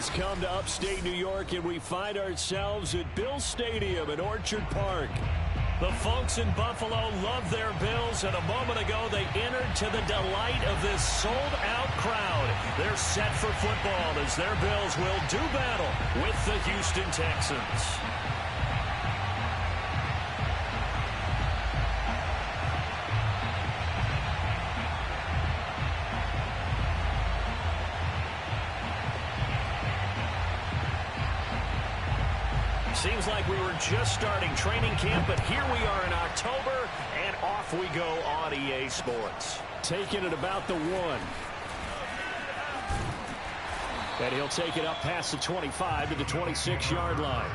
has come to upstate New York, and we find ourselves at Bill Stadium in Orchard Park. The folks in Buffalo love their Bills, and a moment ago they entered to the delight of this sold-out crowd. They're set for football as their Bills will do battle with the Houston Texans. Seems like we were just starting training camp, but here we are in October, and off we go on EA Sports. Taking it about the 1. And he'll take it up past the 25 to the 26-yard line.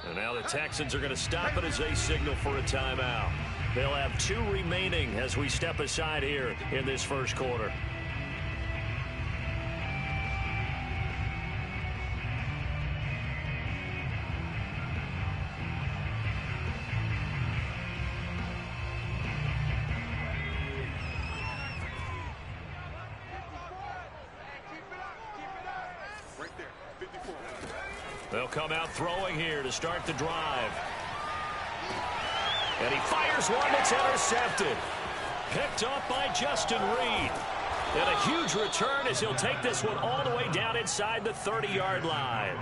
And now the Texans are going to stop it as they signal for a timeout. They'll have 2 remaining as we step aside here in this first quarter. They'll come out throwing here to start the drive. And he fires one that's intercepted. Picked up by Justin Reed. And a huge return as he'll take this one all the way down inside the 30-yard line.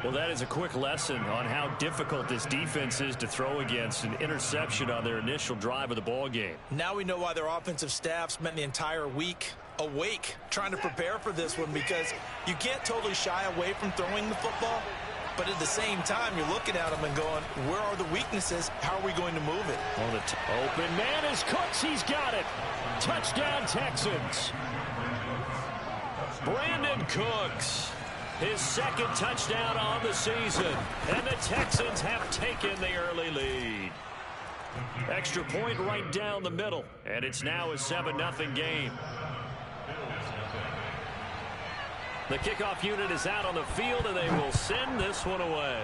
Well, that is a quick lesson on how difficult this defense is to throw against. An interception on their initial drive of the ball game. Now we know why their offensive staff spent the entire week awake trying to prepare for this one, because you can't totally shy away from throwing the football, but at the same time you're looking at them and going, where are the weaknesses? How are we going to move it? Open man is Cooks. He's got it. Touchdown Texans. Brandon Cooks, his second touchdown on the season, and the Texans have taken the early lead. Extra point right down the middle, and it's now a 7-0 game. The kickoff unit is out on the field, and they will send this one away.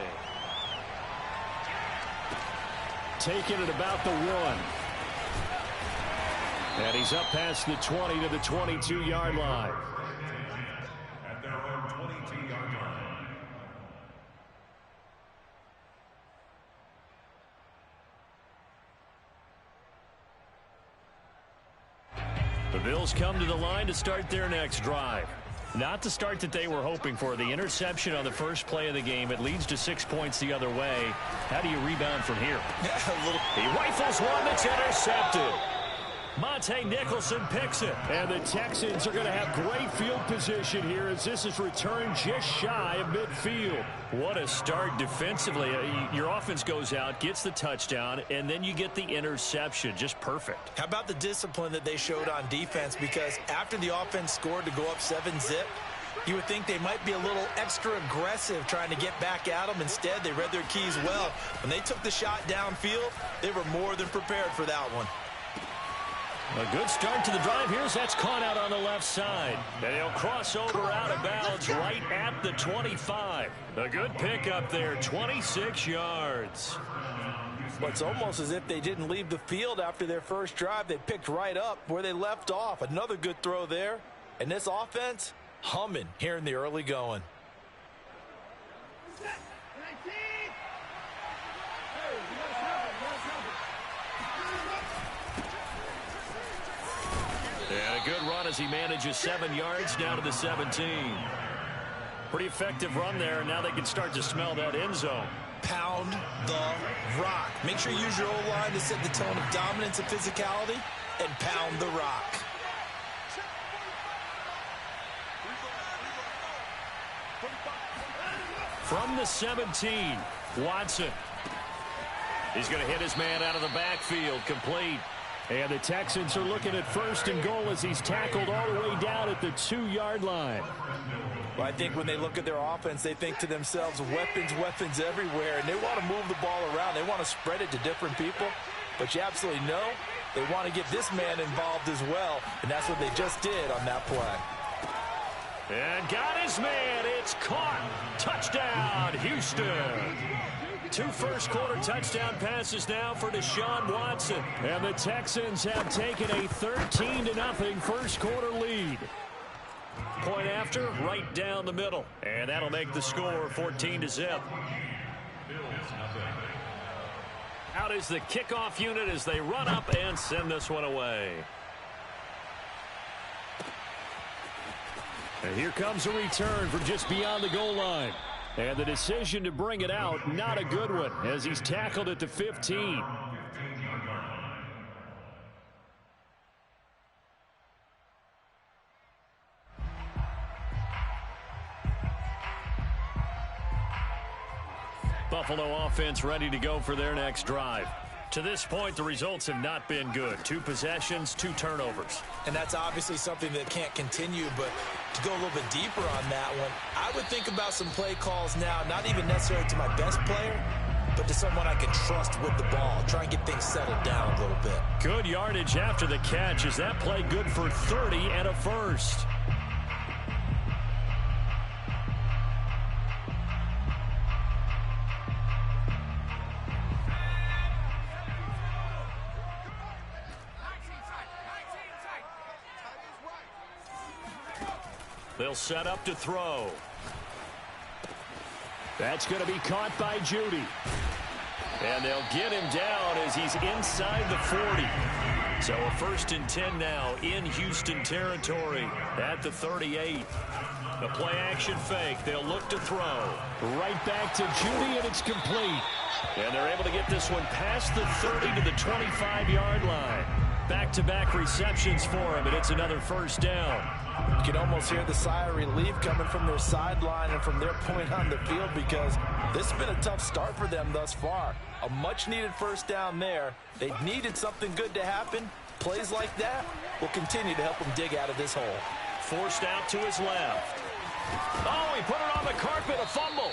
Taking it about the 1. And he's up past the 20 to the 22-yard line. At their own 22-yard line. The Bills come to the line to start their next drive. Not the start that they were hoping for. The interception on the first play of the game. It leads to 6 points the other way. How do you rebound from here? He rifles one that's intercepted. Monte Nicholson picks it. And the Texans are going to have great field position here as this is returned just shy of midfield. What a start defensively. Your offense goes out, gets the touchdown, and then you get the interception. Just perfect. How about the discipline that they showed on defense? Because after the offense scored to go up 7-zip, you would think they might be a little extra aggressive trying to get back at them. Instead, they read their keys well. When they took the shot downfield, they were more than prepared for that one. A good start to the drive. That's caught out on the left side. And he'll cross over out of bounds right at the 25. A good pickup there, 26 yards. Well, it's almost as if they didn't leave the field after their first drive. They picked right up where they left off. Another good throw there. And this offense, humming here in the early going. And a good run as he manages 7 yards down to the 17. Pretty effective run there, and now they can start to smell that end zone. Pound the rock. Make sure you use your O-line to set the tone of dominance and physicality, and pound the rock. From the 17, Watson. He's going to hit his man out of the backfield, complete. And the Texans are looking at 1st and goal as he's tackled all the way down at the 2-yard line. Well, I think when they look at their offense, they think to themselves, weapons everywhere, and they want to move the ball around. They want to spread it to different people. But you absolutely know they want to get this man involved as well, and that's what they just did on that play. And got his man. It's caught. Touchdown, Houston. 2 first-quarter touchdown passes now for Deshaun Watson. And the Texans have taken a 13-0 first-quarter lead. Point after, right down the middle. And that'll make the score 14-0. Out is the kickoff unit as they run up and send this one away. And here comes a return from just beyond the goal line. And the decision to bring it out, not a good one, as he's tackled at the 15. Buffalo offense ready to go for their next drive. To this point, the results have not been good. 2 possessions, 2 turnovers. And that's obviously something that can't continue, but to go a little bit deeper on that one, I would think about some play calls now, not even necessarily to my best player, but to someone I can trust with the ball. Try and get things settled down a little bit. Good yardage after the catch. Is that play good for 30 and a first? They'll set up to throw. That's going to be caught by Judy. And they'll get him down as he's inside the 40. So a 1st and 10 now in Houston territory at the 38. The play action fake. They'll look to throw. Right back to Judy, and it's complete. And they're able to get this one past the 30 to the 25-yard line. Back-to-back receptions for him, and it's another 1st down. You can almost hear the sigh of relief coming from their sideline and from their point on the field, because this has been a tough start for them thus far. A much-needed 1st down there. They needed something good to happen. Plays like that will continue to help them dig out of this hole. Forced out to his left. Oh, he put it on the carpet, a fumble.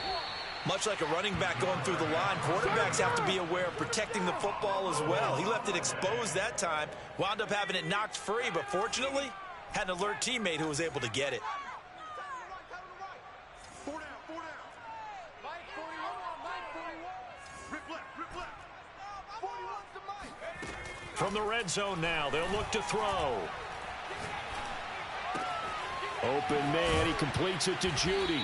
Much like a running back going through the line, quarterbacks have to be aware of protecting the football as well. He left it exposed that time, wound up having it knocked free, but fortunately, had an alert teammate who was able to get it. From the red zone now, they'll look to throw. Open man, he completes it to Judy.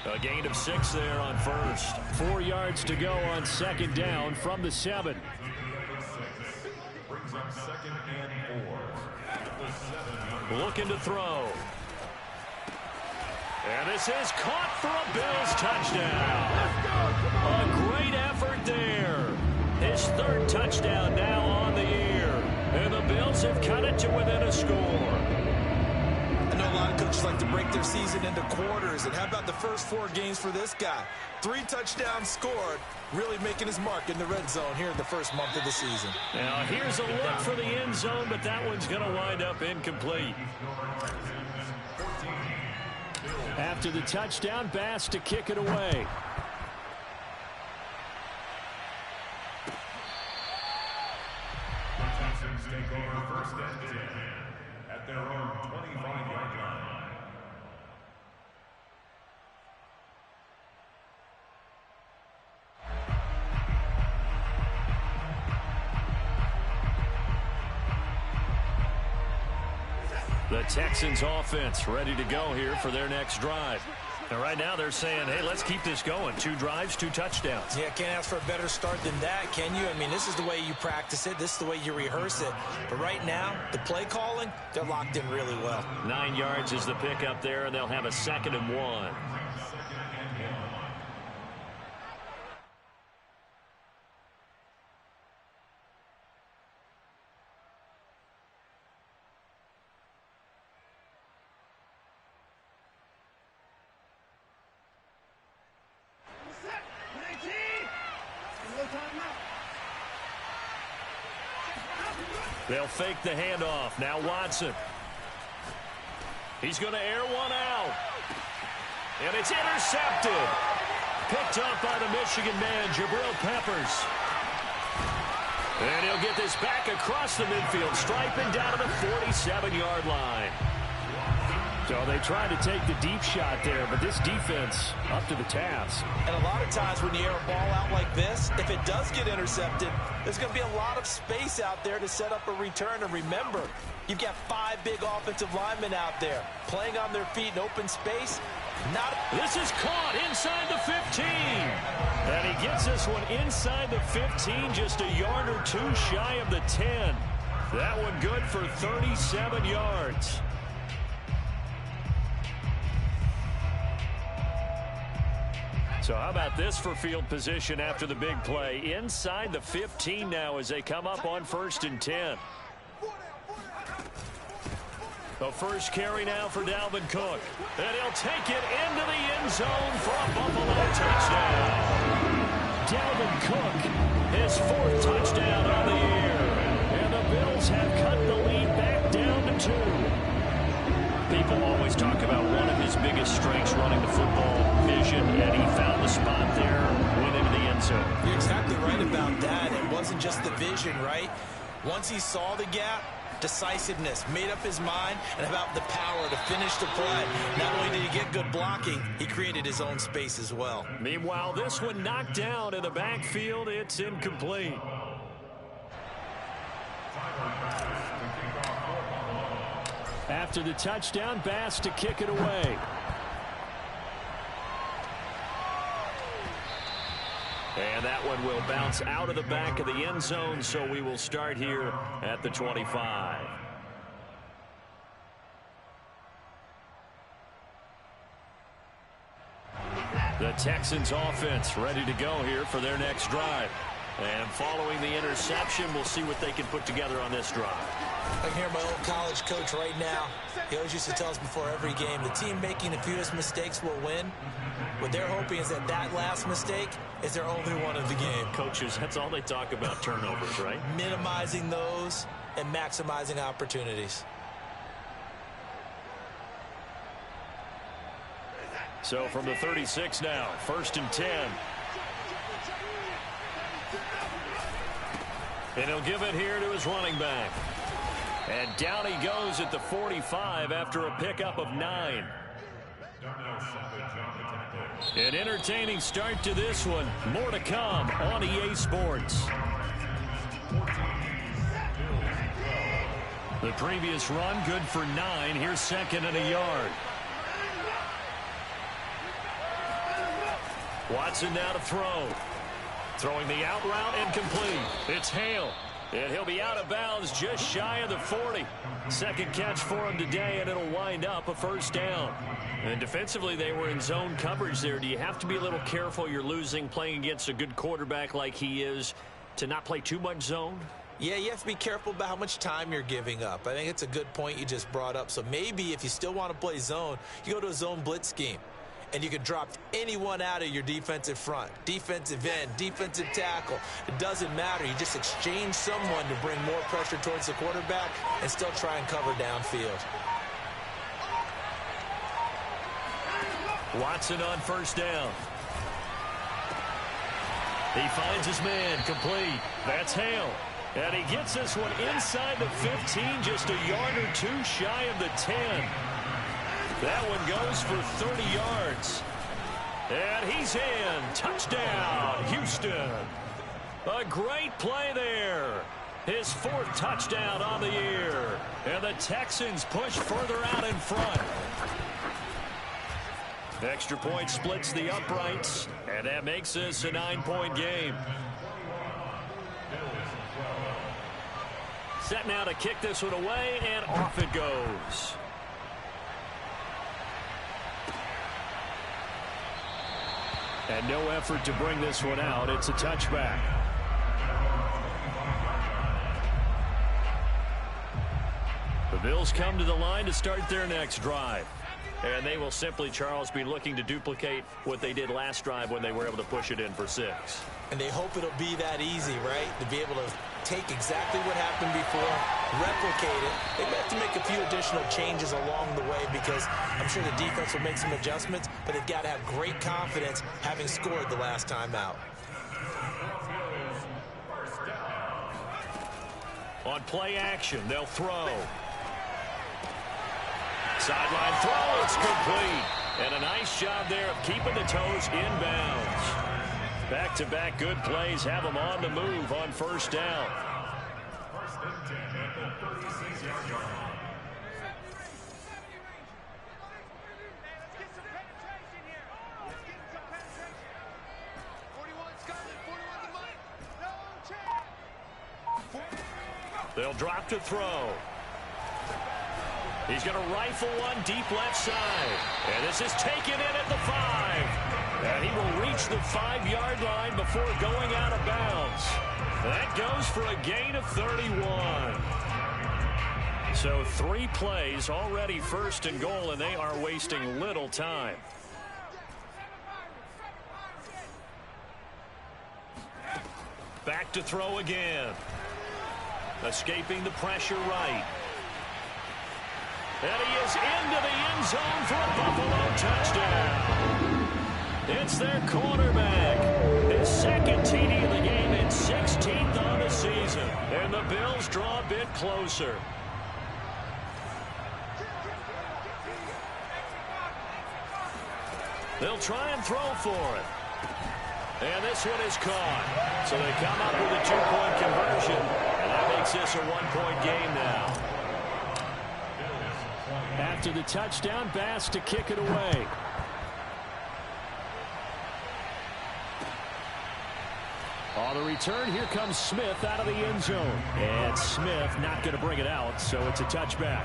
A gain of 6 there on 1st. 4 yards to go on 2nd down from the 7. Brings up 2nd and 4. Looking to throw. And this is caught for a Bills touchdown. A great effort there. His 3rd touchdown now on the year. And the Bills have cut it to within a score. I know a lot of coaches like to break their season into quarters. And how about the first 4 games for this guy? 3 touchdowns scored, really making his mark in the red zone here in the first month of the season. Now here's a look for the end zone, but that one's going to wind up incomplete. After the touchdown, Bass to kick it away. Texans take over 1st and 10 at their own 25-yard line. The Texans offense ready to go here for their next drive. And right now they're saying, hey, let's keep this going. 2 drives, 2 touchdowns. Yeah, can't ask for a better start than that, can you? I mean, this is the way you practice it. This is the way you rehearse it. But right now, the play calling, they're locked in really well. 9 yards is the pickup there, and they'll have a 2nd and 1. They'll fake the handoff. Now Watson. He's going to air one out. And it's intercepted. Picked up by the Michigan man, Jabril Peppers. And he'll get this back across the midfield stripe and down to the 47-yard line. So they tried to take the deep shot there, but this defense up to the task. And a lot of times when you air a ball out like this, if it does get intercepted, there's going to be a lot of space out there to set up a return. And remember, you've got 5 big offensive linemen out there playing on their feet in open space. This is caught inside the 15. And he gets this one inside the 15, just a yard or two shy of the 10. That one good for 37 yards. So how about this for field position after the big play? Inside the 15 now as they come up on 1st and 10. The first carry now for Dalvin Cook. And he'll take it into the end zone for a Buffalo touchdown. Dalvin Cook, his 4th touchdown on the year. And the Bills have cut the lead back down to 2. People always talk about one of his biggest strengths running the football, vision, and he found the spot there, went into the end zone. You're exactly right about that. It wasn't just the vision, right? Once he saw the gap, decisiveness, made up his mind, and about the power to finish the play. Not only did he get good blocking, he created his own space as well. Meanwhile, this one knocked down in the backfield. It's incomplete. After the touchdown, Bass to kick it away. And that one will bounce out of the back of the end zone, so we will start here at the 25. The Texans offense ready to go here for their next drive. And following the interception, we'll see what they can put together on this drive. I can hear my old college coach right now. He always used to tell us before every game, the team making the fewest mistakes will win. What they're hoping is that that last mistake is their only one of the game. Coaches, that's all they talk about, turnovers, right? Minimizing those and maximizing opportunities. So from the 36 now, 1st and 10. And he'll give it here to his running back. And down he goes at the 45 after a pickup of 9. An entertaining start to this one. More to come on EA Sports. The previous run good for 9. Here's 2nd and a yard. Watson now to throw. Throwing the out route incomplete. It's Hale. And he'll be out of bounds just shy of the 40. 2nd catch for him today, and it'll wind up a 1st down. And defensively, they were in zone coverage there. Do you have to be a little careful? You're losing, playing against a good quarterback like he is, to not play too much zone? Yeah, you have to be careful about how much time you're giving up. I think it's a good point you just brought up. So maybe if you still want to play zone, you go to a zone blitz scheme. And you can drop anyone out of your defensive front, defensive end, defensive tackle. It doesn't matter. You just exchange someone to bring more pressure towards the quarterback and still try and cover downfield. Watson on 1st down. He finds his man, complete. That's Hale. And he gets this one inside the 15, just a yard or two shy of the 10. That one goes for 30 yards. And he's in. Touchdown, Houston. A great play there. His 4th touchdown on the year. And the Texans push further out in front. Extra point splits the uprights. And that makes this a 9-point game. Set now to kick this one away, and off it goes. And no effort to bring this one out. It's a touchback. The Bills come to the line to start their next drive. And they will simply, Charles, be looking to duplicate what they did last drive when they were able to push it in for 6. And they hope it'll be that easy, right? To be able to take exactly what happened before, replicate it. They have to make a few additional changes along the way because I'm sure the defense will make some adjustments, but they've got to have great confidence having scored the last time out. On play action, they'll throw. Sideline throw, it's complete. And a nice job there of keeping the toes inbounds. Back-to-back good plays have them on the move on first down. First and 10 at the 36-yard line. They'll drop to throw. He's going to rifle one deep left side. And this is taken in at the 5. And he will reach the 5-yard line before going out of bounds. That goes for a gain of 31. So 3 plays already first and goal, and they are wasting little time. Back to throw again. Escaping the pressure right. And he is into the end zone for a Buffalo touchdown. It's their quarterback. His second TD of the game and 16th on the season. And the Bills draw a bit closer. They'll try and throw for it. And this one is caught. So they come up with a 2-point conversion. And that makes this a 1-point game now. After the touchdown, Bass to kick it away. On the return, here comes Smith out of the end zone. And Smith not going to bring it out, so it's a touchback.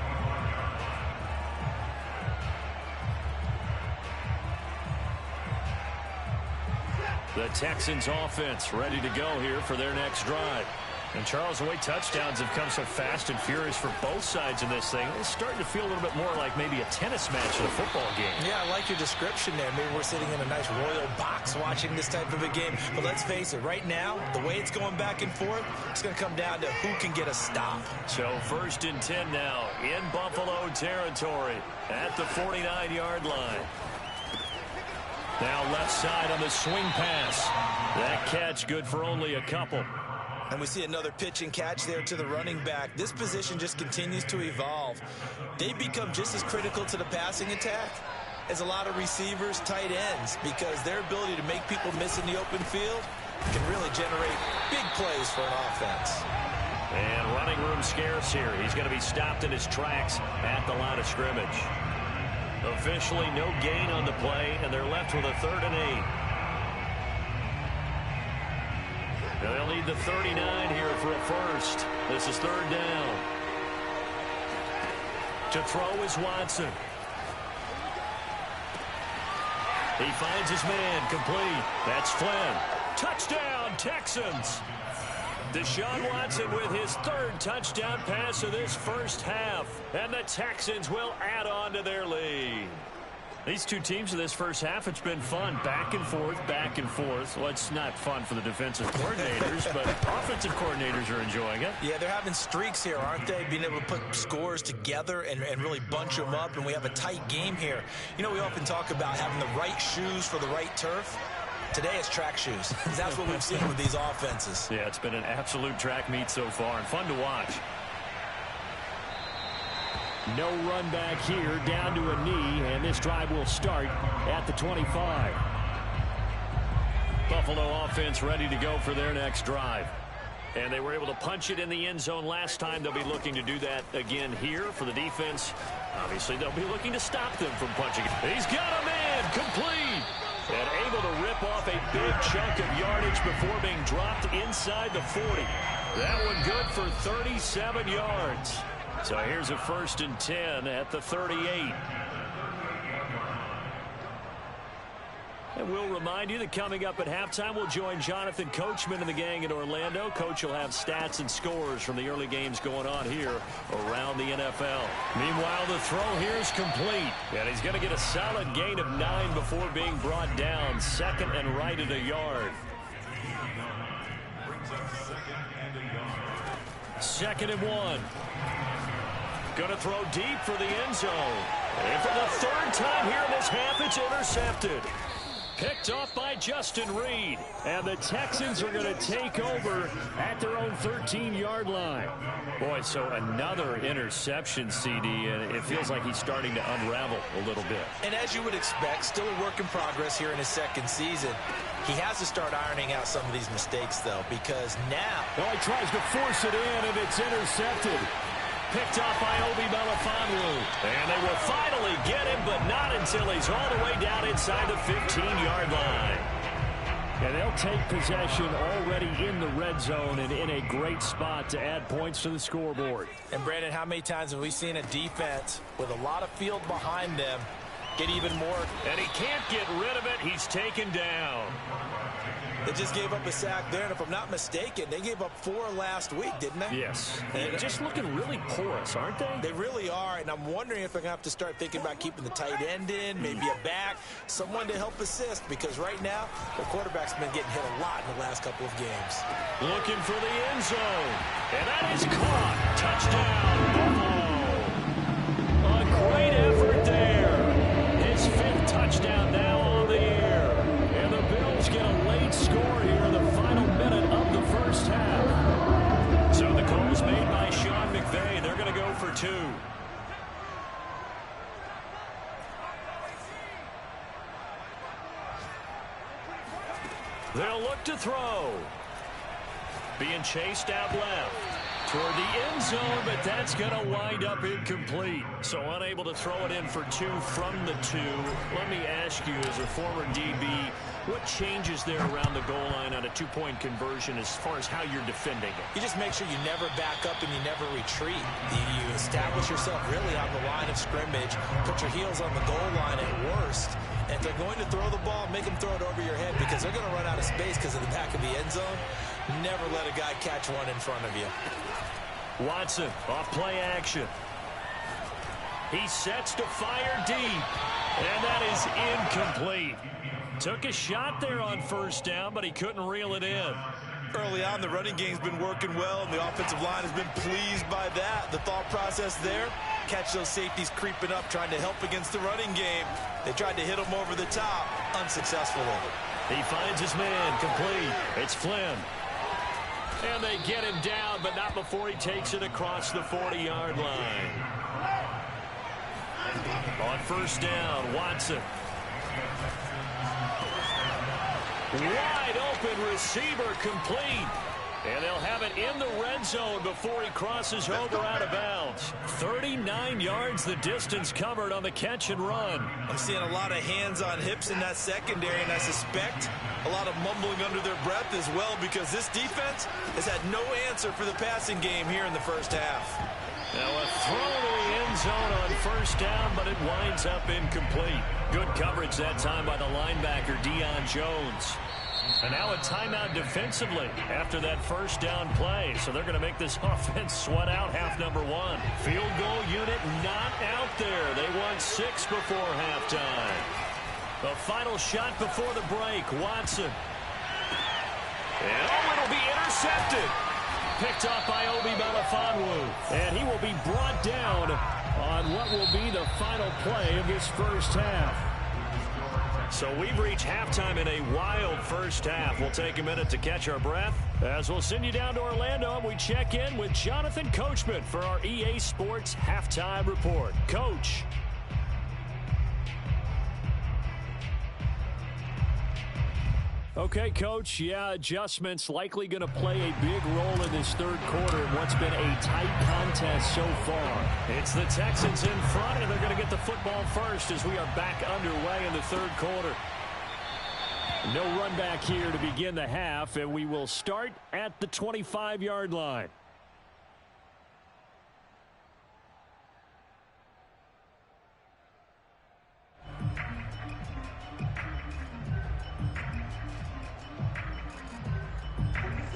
The Texans offense ready to go here for their next drive. And Charles, the way touchdowns have come so fast and furious for both sides in this thing, it's starting to feel a little bit more like maybe a tennis match in a football game. Yeah, I like your description there. Maybe we're sitting in a nice royal box watching this type of a game. But let's face it, right now, the way it's going back and forth, it's going to come down to who can get a stop. So first and 10 now in Buffalo territory at the 49-yard line. Now left side on the swing pass. That catch good for only a couple. And we see another pitch and catch there to the running back. This position just continues to evolve. They become just as critical to the passing attack as a lot of receivers, tight ends, because their ability to make people miss in the open field can really generate big plays for an offense. And running room scarce here. He's going to be stopped in his tracks at the line of scrimmage. Officially no gain on the play, and they're left with a 3rd and 8. They'll need the 39 here for a first. This is 3rd down. To throw is Watson. He finds his man complete. That's Flynn. Touchdown, Texans. Deshaun Watson with his 3rd touchdown pass of this first half. And the Texans will add on to their lead. These two teams in this first half, it's been fun. Back and forth, back and forth. Well, it's not fun for the defensive coordinators, but offensive coordinators are enjoying it. Yeah, they're having streaks here, aren't they? Being able to put scores together and really bunch them up, and we have a tight game here. You know, we often talk about having the right shoes for the right turf. Today it's track shoes, because that's what we've seen with these offenses. Yeah, it's been an absolute track meet so far, and fun to watch. No run back here, down to a knee, and this drive will start at the 25. Buffalo offense ready to go for their next drive. And they were able to punch it in the end zone last time. They'll be looking to do that again here for the defense. Obviously, they'll be looking to stop them from punching it. He's got a man, complete. And able to rip off a big chunk of yardage before being dropped inside the 40. That one good for 37 yards. So here's a 1st and 10 at the 38. And we'll remind you that coming up at halftime, we'll join Jonathan Coachman and the gang in Orlando. Coach will have stats and scores from the early games going on here around the NFL. Meanwhile, the throw here is complete. And he's going to get a solid gain of 9 before being brought down. 2nd and right at a yard. 2nd and 1. Going to throw deep for the end zone. And for the 3rd time here in this half, it's intercepted. Picked off by Justin Reed. And the Texans are going to take over at their own 13-yard line. Boy, so another interception, CD, and it feels like he's starting to unravel a little bit. And as you would expect, still a work in progress here in his second season. He has to start ironing out some of these mistakes, though, because now... Well, he tries to force it in, and it's intercepted. Picked off by Obi Melifonwu. And they will finally get him, but not until he's all the way down inside the 15-yard line. And they'll take possession already in the red zone and in a great spot to add points to the scoreboard. And, Brandon, how many times have we seen a defense with a lot of field behind them get even more? And he can't get rid of it. He's taken down. They just gave up a sack there, and if I'm not mistaken, they gave up 4 last week, didn't they? Yes. And just looking really porous, aren't they? They really are, and I'm wondering if they're going to have to start thinking about keeping the tight end in, maybe a back, someone to help assist, because right now, the quarterback's been getting hit a lot in the last couple of games. Looking for the end zone, and that is caught. Touchdown. Oh, a great effort there. His 5th touchdown now on the year. And the Bills get a late score here in the final minute of the first half. So the call is made by Sean McVay. They're going to go for 2. They'll look to throw. Being chased out left toward the end zone, but that's going to wind up incomplete. So unable to throw it in for 2 from the 2. Let me ask you, as a former DB, what changes there around the goal line on a 2-point conversion as far as how you're defending it? You just make sure you never back up and you never retreat. You establish yourself really on the line of scrimmage, put your heels on the goal line at worst. And if they're going to throw the ball, make them throw it over your head, because they're going to run out of space because of the back of the end zone. Never let a guy catch one in front of you. Watson off play action. He sets to fire deep, and that is incomplete. Took a shot there on first down, but he couldn't reel it in. Early on, the running game's been working well, and the offensive line has been pleased by that. The thought process there, catch those safeties creeping up, trying to help against the running game. They tried to hit him over the top, unsuccessfully. He finds his man, complete. It's Flynn. And they get him down, but not before he takes it across the 40-yard line. On first down, Watson. Wide open receiver, complete. And they'll have it in the red zone before he crosses over out of bounds. 39 yards the distance covered on the catch and run. I'm seeing a lot of hands on hips in that secondary, and I suspect a lot of mumbling under their breath as well, because this defense has had no answer for the passing game here in the first half. Now a throw to the end zone on first down, but it winds up incomplete. Good coverage that time by the linebacker, Deion Jones. And now a timeout defensively after that first down play. So they're going to make this offense sweat out half number 1. Field goal unit not out there. They won 6 before halftime. The final shot before the break, Watson. And it'll be intercepted. Picked off by Obi Melifonwu. And he will be brought down on what will be the final play of this first half. So we've reached halftime in a wild first half. We'll take a minute to catch our breath as we'll send you down to Orlando and we check in with Jonathan Coachman for our EA Sports Halftime Report. Coach. Okay, Coach, adjustments likely going to play a big role in this third quarter in what's been a tight contest so far. It's the Texans in front, and they're going to get the football first as we are back underway in the third quarter. No run back here to begin the half, and we will start at the 25-yard line.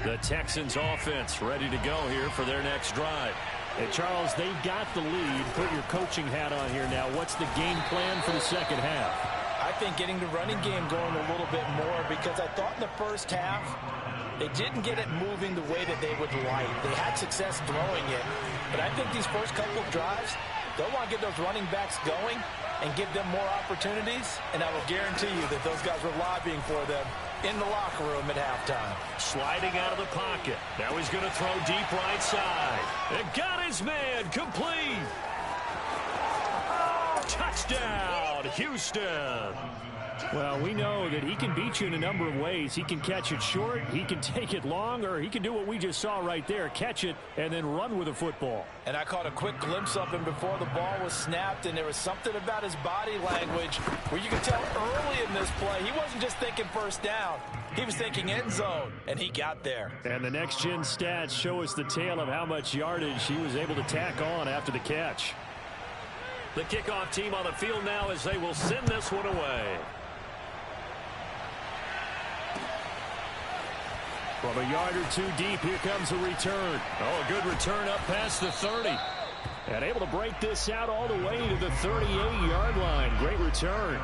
The Texans offense ready to go here for their next drive. And Charles, they've got the lead. Put your coaching hat on here now. What's the game plan for the second half? I think getting the running game going a little bit more, because I thought in the first half they didn't get it moving the way that they would like. They had success throwing it, but I think these first couple of drives, They'll want to get those running backs going and give them more opportunities, and I will guarantee you that those guys were lobbying for them in the locker room at halftime. Sliding out of the pocket. Now he's going to throw deep right side. It got his man. Complete. Touchdown, Houston. Well, we know that he can beat you in a number of ways. He can catch it short, he can take it long, or he can do what we just saw right there, catch it and then run with the football. And I caught a quick glimpse of him before the ball was snapped, and there was something about his body language where you could tell early in this play he wasn't just thinking first down. He was thinking end zone, and he got there. And the next-gen stats show us the tale of how much yardage he was able to tack on after the catch. The kickoff team on the field now as they will send this one away. From a yard or two deep, here comes a return. Oh, a good return up past the 30. And able to break this out all the way to the 38-yard line. Great return.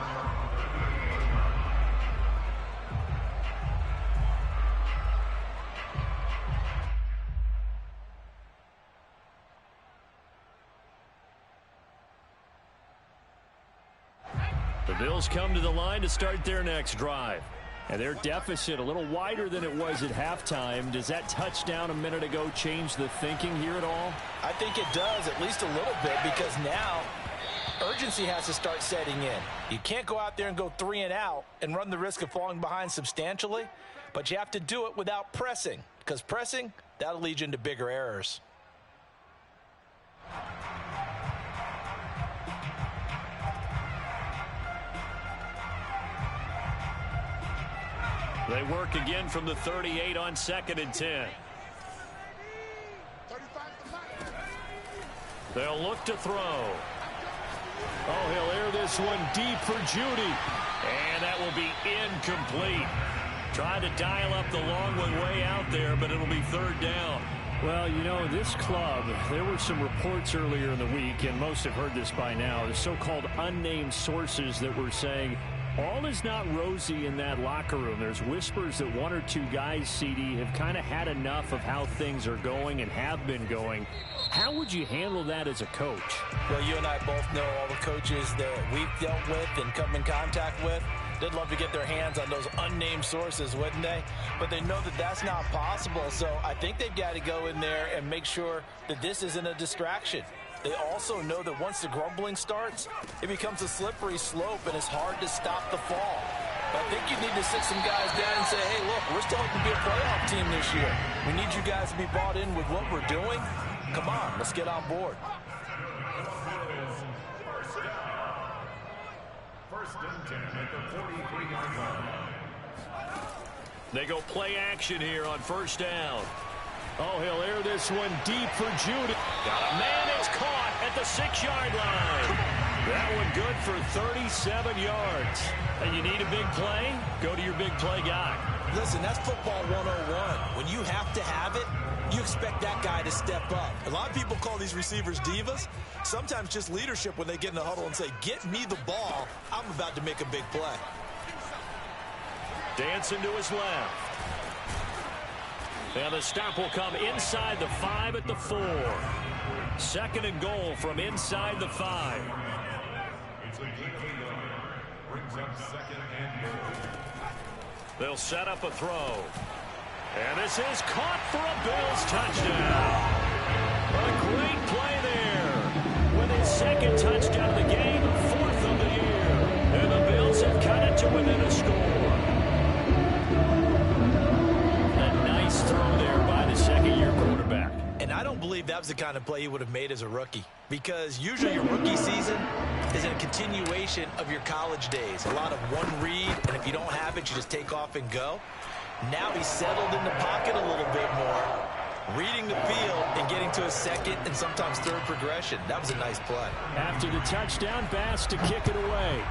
The Bills come to the line to start their next drive. And their deficit a little wider than it was at halftime. Does that touchdown a minute ago change the thinking here at all? I think it does, at least a little bit, because now urgency has to start setting in. You can't go out there and go 3 and out and run the risk of falling behind substantially, but you have to do it without pressing, because pressing, that'll lead you into bigger errors. They work again from the 38 on 2nd and 10. They'll look to throw. Oh, he'll air this one deep for Judy. And that will be incomplete. Trying to dial up the long one way out there, but it'll be 3rd down. Well, you know, this club, there were some reports earlier in the week, and most have heard this by now, the so-called unnamed sources that were saying all is not rosy in that locker room. There's whispers that 1 or 2 guys, CD, have kind of had enough of how things are going and have been going. How would you handle that as a coach? Well, you and I both know all the coaches that we've dealt with and come in contact with. They'd love to get their hands on those unnamed sources, wouldn't they? But they know that that's not possible, so I think they've got to go in there and make sure that this isn't a distraction. They also know that once the grumbling starts, it becomes a slippery slope, and it's hard to stop the fall. But I think you need to sit some guys down and say, hey, look, we're still hoping to be a playoff team this year. We need you guys to be bought in with what we're doing. Come on, let's get on board. First and 10 at the 43-yard line. They go play action here on 1st down. Oh, he'll air this one deep for Judy. Got a man, it's caught at the 6-yard line. That one good for 37 yards. And you need a big play? Go to your big play guy. Listen, that's football 101. When you have to have it, you expect that guy to step up. A lot of people call these receivers divas. Sometimes just leadership when they get in the huddle and say, get me the ball. I'm about to make a big play. Dancing to his left. And the stop will come inside the 5 at the 4. 2nd and goal from inside the 5. It's a brings up 2nd and goal. They'll set up a throw. And this is caught for a Bills touchdown. A great play there. With his 2nd touchdown of the game, 4th of the year. And the Bills have cut it to within a score. Throw there by the 2nd-year quarterback. And I don't believe that was the kind of play he would have made as a rookie, because usually your rookie season is a continuation of your college days. A lot of one read, and if you don't have it, you just take off and go. Now he's settled in the pocket a little bit more, reading the field and getting to a 2nd and sometimes 3rd progression. That was a nice play. After the touchdown, Bass to kick it away.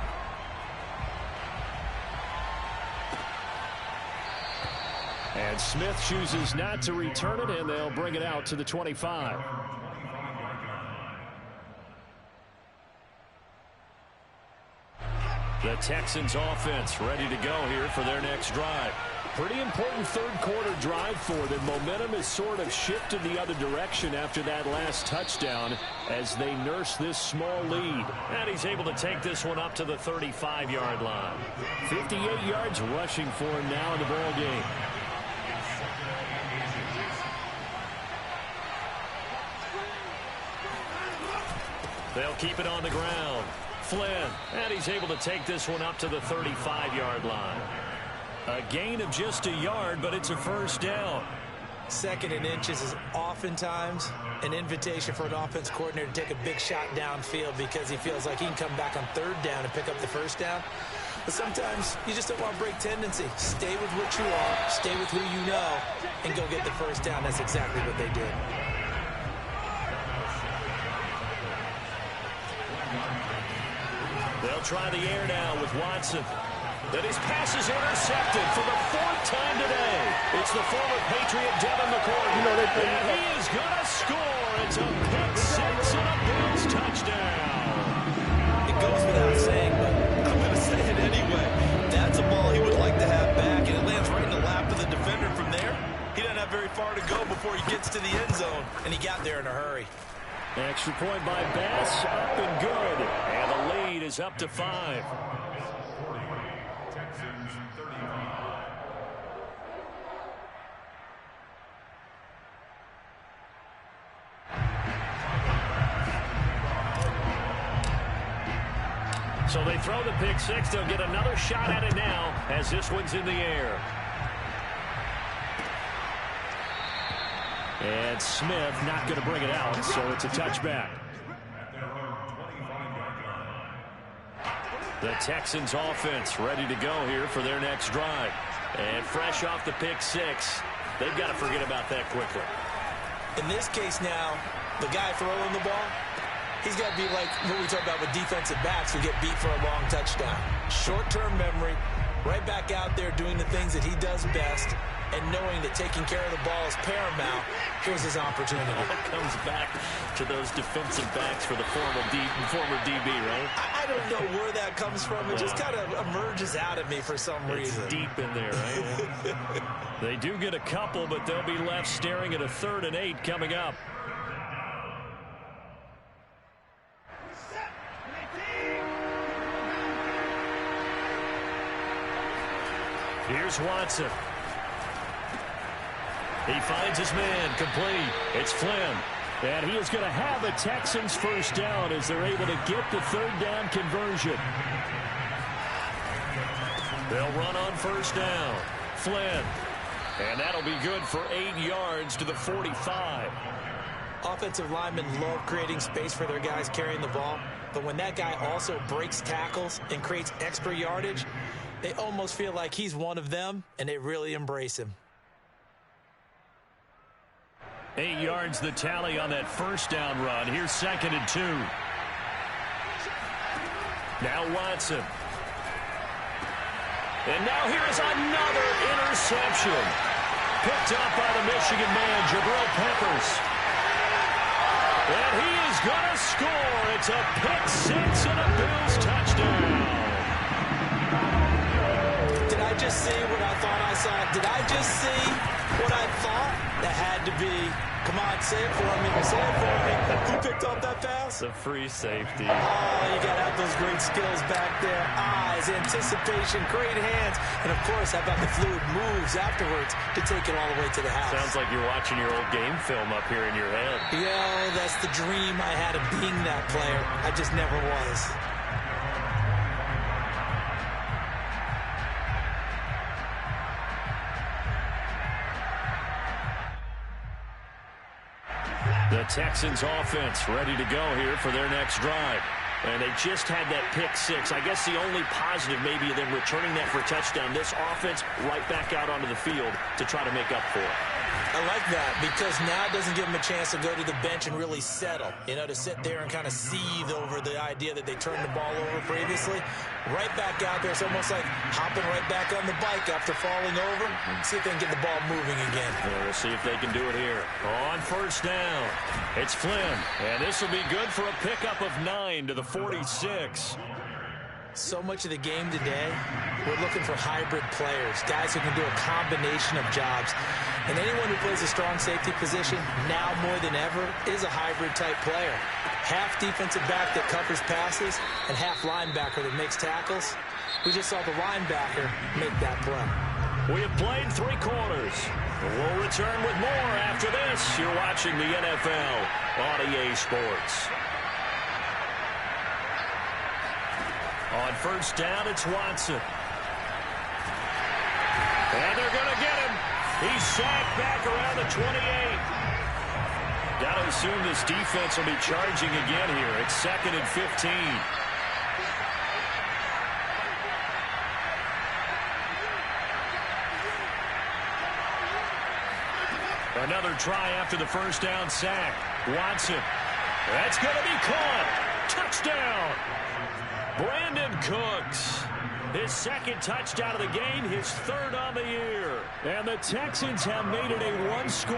And Smith chooses not to return it, and they'll bring it out to the 25. The Texans offense ready to go here for their next drive. Pretty important third-quarter drive for them. Momentum has sort of shifted the other direction after that last touchdown as they nurse this small lead. And he's able to take this one up to the 35-yard line. 58 yards rushing for him now in the ball game. They'll keep it on the ground. Flynn, and he's able to take this one up to the 35-yard line. A gain of just a yard, but it's a first down. 2nd and inches is oftentimes an invitation for an offense coordinator to take a big shot downfield because he feels like he can come back on 3rd down and pick up the first down. But sometimes you just don't want to break tendency. Stay with what you are, stay with who you know, and go get the first down. That's exactly what they did. They'll try the air now with Watson. But his pass is intercepted for the 4th time today. It's the former Patriot Devin McCourty. And he is going to score. It's a pick 6 and a Bills touchdown. It goes without saying, but I'm going to say it anyway. That's a ball he would like to have back, and it lands right in the lap of the defender from there. He doesn't have very far to go before he gets to the end zone, and he got there in a hurry. Extra point by Bass, up and good. And the lead is up to 5. Texans 35. So they throw the pick 6. They'll get another shot at it now as this one's in the air. And Smith not going to bring it out, so it's a touchback. At their own 25-yard line. The Texans offense ready to go here for their next drive. And fresh off the pick 6, they've got to forget about that quickly. In this case now, the guy throwing the ball, he's got to be like what we talk about with defensive backs who get beat for a long touchdown. Short-term memory, right back out there doing the things that he does best, and knowing that taking care of the ball is paramount. Here's his opportunity. It comes back to those defensive backs for the former DB, right? I don't know where that comes from. It just kind of emerges out of me for some reason. It's deep in there, right? They do get a couple, but they'll be left staring at a 3rd and 8 coming up. Here's Watson. He finds his man, complete. It's Flynn. And he is going to have a Texans first down as they're able to get the 3rd down conversion. They'll run on first down. Flynn. And that'll be good for 8 yards to the 45. Offensive linemen love creating space for their guys carrying the ball. But when that guy also breaks tackles and creates extra yardage, they almost feel like he's one of them, and they really embrace him. 8 yards the tally on that first down run. Here's 2nd and 2. Now Watson. And now here is another interception. Picked up by the Michigan man, Jabril Peppers. And he is going to score. It's a pick 6 and a Bills touchdown. Did I just see what I thought I saw? Did I just see what I thought? That had to be. Come on, say it for me. Say it for me. Who picked up that pass? The free safety. Oh, you got to have those great skills back there. Eyes, anticipation, great hands. And, of course, how about the fluid moves afterwards to take it all the way to the house? Sounds like you're watching your old game film up here in your head. Yeah, that's the dream I had of being that player. I just never was. The Texans offense ready to go here for their next drive. And they just had that pick 6. I guess the only positive maybe of them returning that for a touchdown. This offense right back out onto the field to try to make up for it. I like that because now it doesn't give them a chance to go to the bench and really settle. You know, to sit there and kind of seethe over the idea that they turned the ball over previously. Right back out there. It's almost like hopping right back on the bike after falling over. See if they can get the ball moving again. Yeah, we'll see if they can do it here. On first down, it's Flynn. And this will be good for a pickup of 9 to the 46. So much of the game today, we're looking for hybrid players, guys who can do a combination of jobs. And anyone who plays a strong safety position, now more than ever, is a hybrid-type player. Half defensive back that covers passes and half linebacker that makes tackles. We just saw the linebacker make that play. We have played 3 quarters. We'll return with more after this. You're watching the NFL on EA Sports. On first down, it's Watson. And they're going to get him. He's sacked back around the 28. Got to assume this defense will be charging again here. It's 2nd and 15. Another try after the first down sack. Watson. That's going to be caught. Touchdown. Brandon Cooks. His 2nd touchdown of the game, his 3rd on the year. And the Texans have made it a 1-score